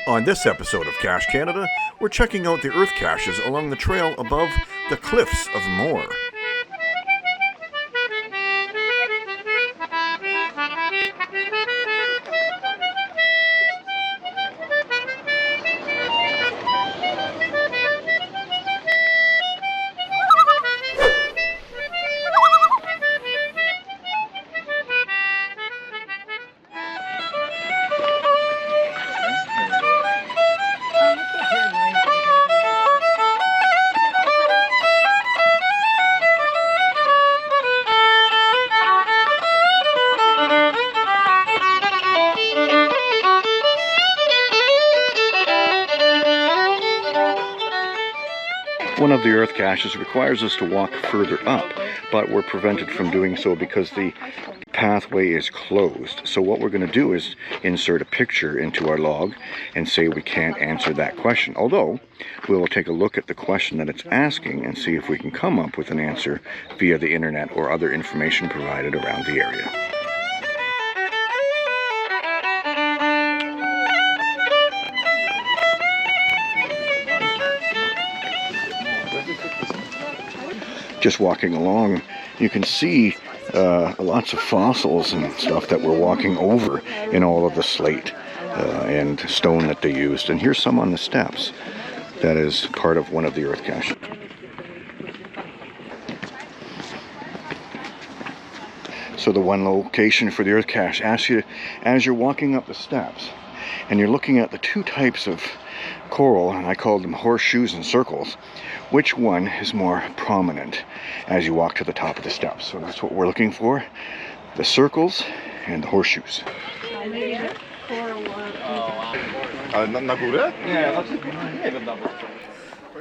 On this episode of Cache Canada, we're checking out the Earthcaches along the trail above the Cliffs of Moher. One of the Earthcaches requires us to walk further up, but we're prevented from doing so because the pathway is closed. So what we're going to do is insert a picture into our log and say we can't answer that question. Although, we will take a look at the question that it's asking and see if we can come up with an answer via the internet or other information provided around the area. Just walking along, you can see lots of fossils and stuff that we're walking over in all of the slate and stone that they used. And here's some on the steps. That is part of one of the Earthcaches. So the one location for the Earthcache asks you, as you're walking up the steps, and you're looking at the two types of coral, and I call them horseshoes and circles, which one is more prominent as you walk to the top of the steps? So that's what we're looking for, the circles and the horseshoes.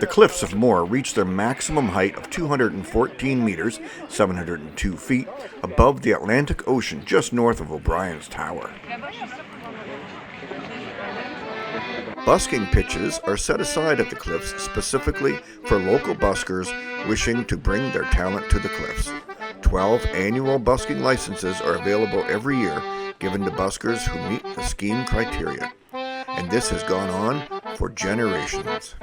The Cliffs of Moher reach their maximum height of 214 meters, 702 feet, above the Atlantic Ocean just north of O'Brien's Tower. Busking pitches are set aside at the cliffs specifically for local buskers wishing to bring their talent to the cliffs. 12 annual busking licenses are available every year, given to buskers who meet the scheme criteria. And this has gone on for generations.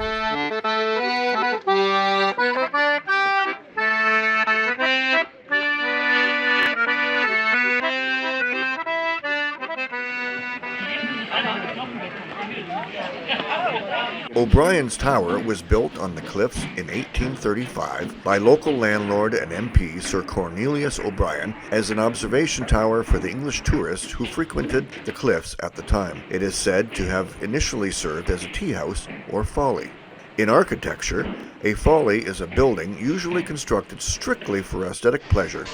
O'Brien's Tower was built on the cliffs in 1835 by local landlord and MP Sir Cornelius O'Brien as an observation tower for the English tourists who frequented the cliffs at the time. It is said to have initially served as a tea house or folly. In architecture, a folly is a building usually constructed strictly for aesthetic pleasure.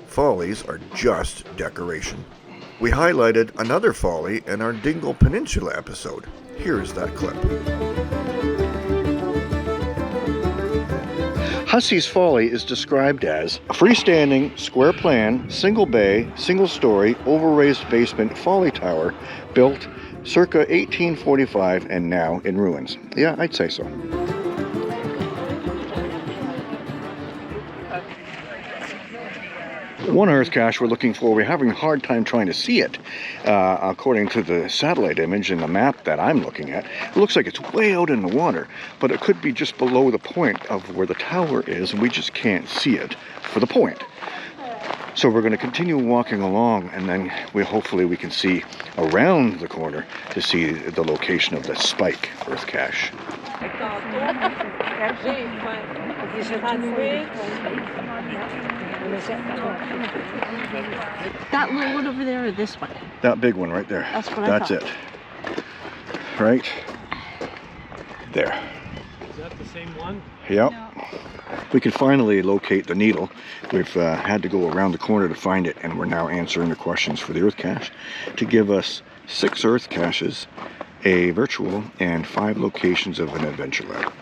Follies are just decoration. We highlighted another folly in our Dingle Peninsula episode. Here is that clip. Hussey's Folly is described as a freestanding, square plan, single bay, single story, over-raised basement folly tower built circa 1845 and now in ruins. Yeah, I'd say so. One Earthcache we're looking for, we're having a hard time trying to see it. According to the satellite image and the map that I'm looking at, it looks like it's way out in the water, but it could be just below the point of where the tower is, and we just can't see it for the point. So we're going to continue walking along, and then hopefully we can see around the corner to see the location of the Spike Earthcache. That little one over there or this one? That big one right there. That's what I thought. That's it. Right there. Is that the same one? Yep. No. We can finally locate the needle. We've had to go around the corner to find it, and we're now answering the questions for the Earthcache to give us 6 Earthcaches, a virtual, and 5 locations of an adventure lab.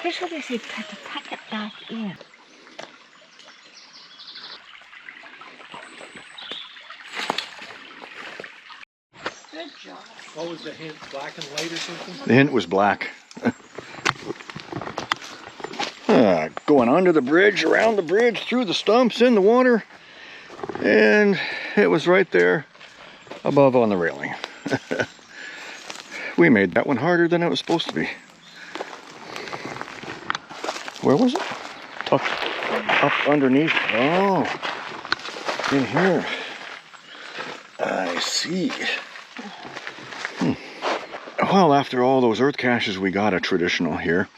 Here's what they say, to tuck it back in. Good job. What was the hint? Black and white or something? The hint was black. Going under the bridge, around the bridge, through the stumps, in the water. And it was right there above on the railing. We made that one harder than it was supposed to be. Where was it? Up underneath. Oh, in here. I see. Well, after all those Earthcaches, we got a traditional here.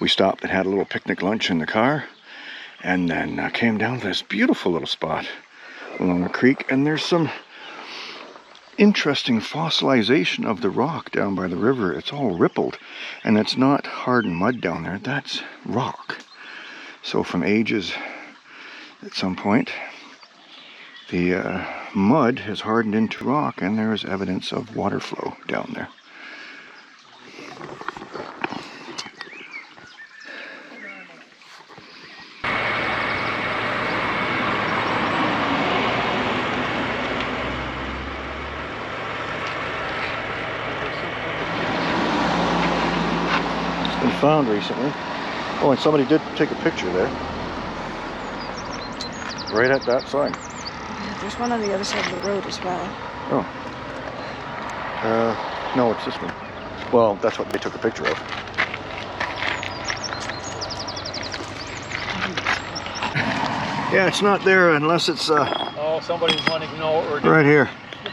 We stopped and had a little picnic lunch in the car, and then came down to this beautiful little spot along a creek, and there's some interesting fossilization of the rock down by the river. It's all rippled, and it's not hardened mud down there. That's rock. So from ages, at some point, the mud has hardened into rock, and there is evidence of water flow down there. It's been found recently. Oh, and somebody did take a picture there. Right at that sign. Yeah, there's one on the other side of the road as well. Oh. No, it's this one. Well, that's what they took a picture of. Yeah, it's not there unless it's Oh, somebody's wanting to know what we're doing. right here.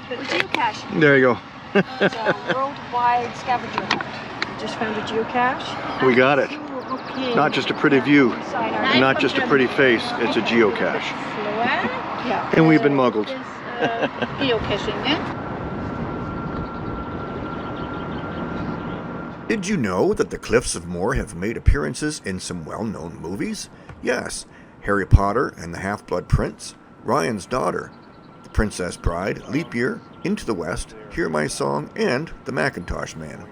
We're geocaching. There you go. It's a worldwide scavenger hunt. We just found a geocache. We got it. Okay. Not just a pretty view, Sign our not just a pretty face, it's a geocache. Yeah. And we've been muggled. Geocaching, yeah? Did you know that the Cliffs of Moher have made appearances in some well-known movies? Yes, Harry Potter and the Half-Blood Prince, Ryan's Daughter, The Princess Bride, Leap Year, Into the West, Hear My Song, and The Macintosh Man.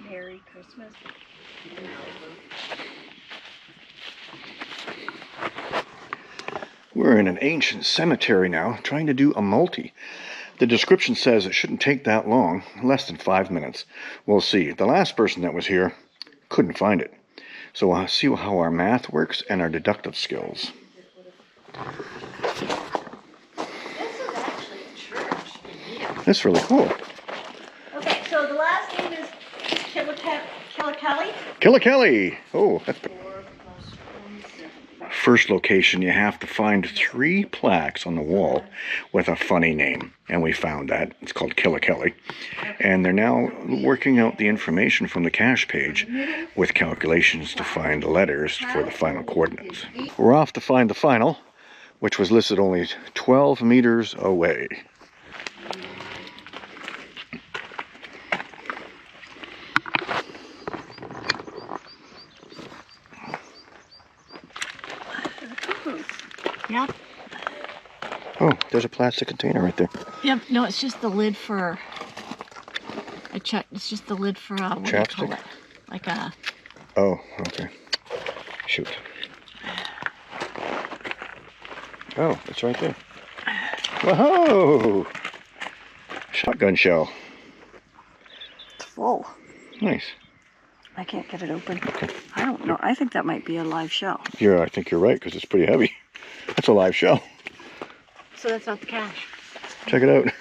Merry Christmas. We're in an ancient cemetery now, trying to do a multi. The description says it shouldn't take that long, less than 5 minutes. We'll see. The last person that was here couldn't find it. So we'll see how our math works and our deductive skills. This is actually a church. Yeah. That's really cool. Okay, so the last name is Killikelly. Killikelly! Oh, that's first location, you have to find 3 plaques on the wall with a funny name, and we found that. It's called Killikelly, and they're now working out the information from the cache page with calculations to find the letters for the final coordinates. We're off to find the final, which was listed only 12 meters away. Yep. Oh, there's a plastic container right there. Yep. No, it's just the lid for. I checked. It's just the lid for what do you call Chapstick? it? Like a. Oh, okay. Shoot. Oh, it's right there. Whoa! Shotgun shell. It's full. Nice. I can't get it open. I don't know. I think that might be a live shell. Yeah, I think you're right, because it's pretty heavy. That's a live shell. So that's not the cache. Check it out.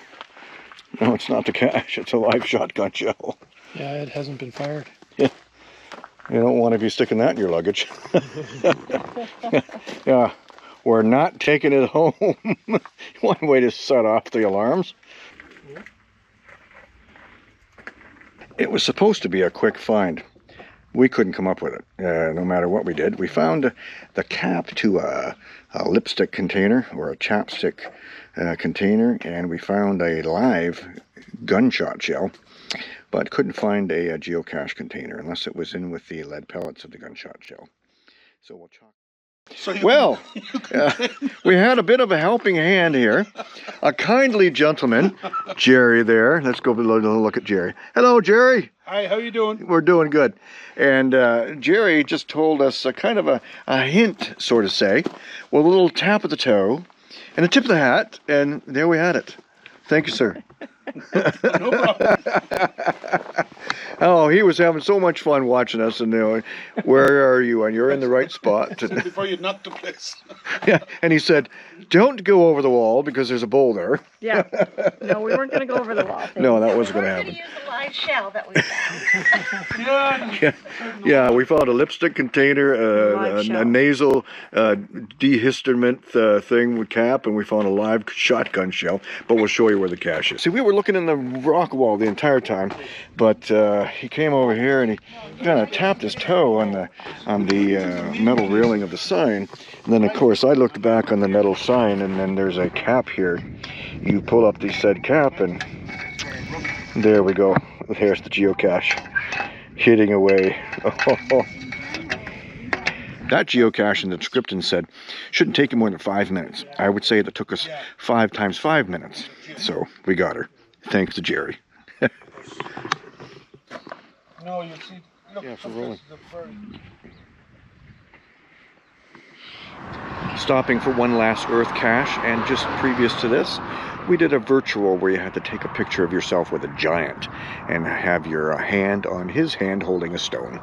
No, it's not the cache. It's a live shotgun shell. Yeah, it hasn't been fired. Yeah. You don't want to be sticking that in your luggage. Yeah. We're not taking it home. One way to set off the alarms. It was supposed to be a quick find. We couldn't come up with it, no matter what we did. We found the cap to a lipstick container or a chapstick container, and we found a live gunshot shell, but couldn't find a geocache container unless it was in with the lead pellets of the gunshot shell. So we'll chalk. So Well, we had a bit of a helping hand here. A kindly gentleman, Jerry there. Let's go look at Jerry. Hello, Jerry. Hi, how you doing? We're doing good. And Jerry just told us a kind of a hint, sort of say, with a little tap of the toe and a tip of the hat, and there we had it. Thank you, sir. No problem. Oh, he was having so much fun watching us, and where are you? And you're in the right spot. Before you knock the place. Yeah, and he said, "Don't go over the wall because there's a boulder." Yeah. No, we weren't going to go over the wall. No, that wasn't going to We're happen. going to use the live shell that we found. Yeah, we found a lipstick container, Live a shell. nasal dehiscement thing with cap, and we found a live shotgun shell. But we'll show you where the cache is. See, we were looking in the rock wall the entire time, but he came over here and he kind of tapped his toe on the metal railing of the sign. And then, of course, I looked back on the metal sign, and then there's a cap here. You pull up the said cap, and there we go. There's the geocache hitting away. That geocache in the description said shouldn't take you more than 5 minutes. I would say that took us 5 times 5 minutes. So we got her. Thanks to Jerry. No, you see. Look, Yeah, for look, rolling. this is the bird. Stopping for one last Earth cache, and just previous to this, we did a virtual where you had to take a picture of yourself with a giant and have your hand on his hand holding a stone.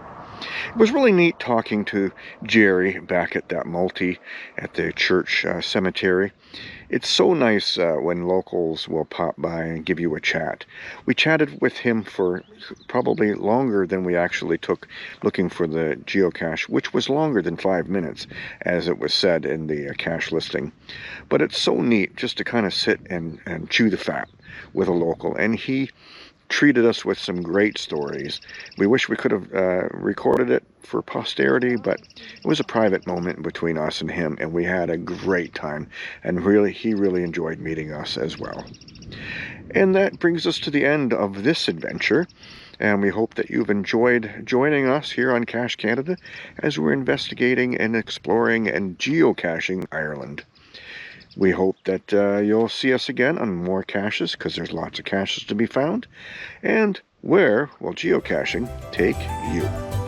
It was really neat talking to Jerry back at that multi at the church cemetery. It's so nice when locals will pop by and give you a chat. We chatted with him for probably longer than we actually took looking for the geocache, which was longer than 5 minutes, as it was said in the cache listing. But it's so neat just to kind of sit and chew the fat with a local, and he treated us with some great stories. We wish we could have recorded it for posterity, but it was a private moment between us and him, and we had a great time, and he really enjoyed meeting us as well. And that brings us to the end of this adventure, and we hope that you've enjoyed joining us here on Cache Canada as we're investigating and exploring and geocaching Ireland. We hope that you'll see us again on more caches, because there's lots of caches to be found. And where will geocaching take you?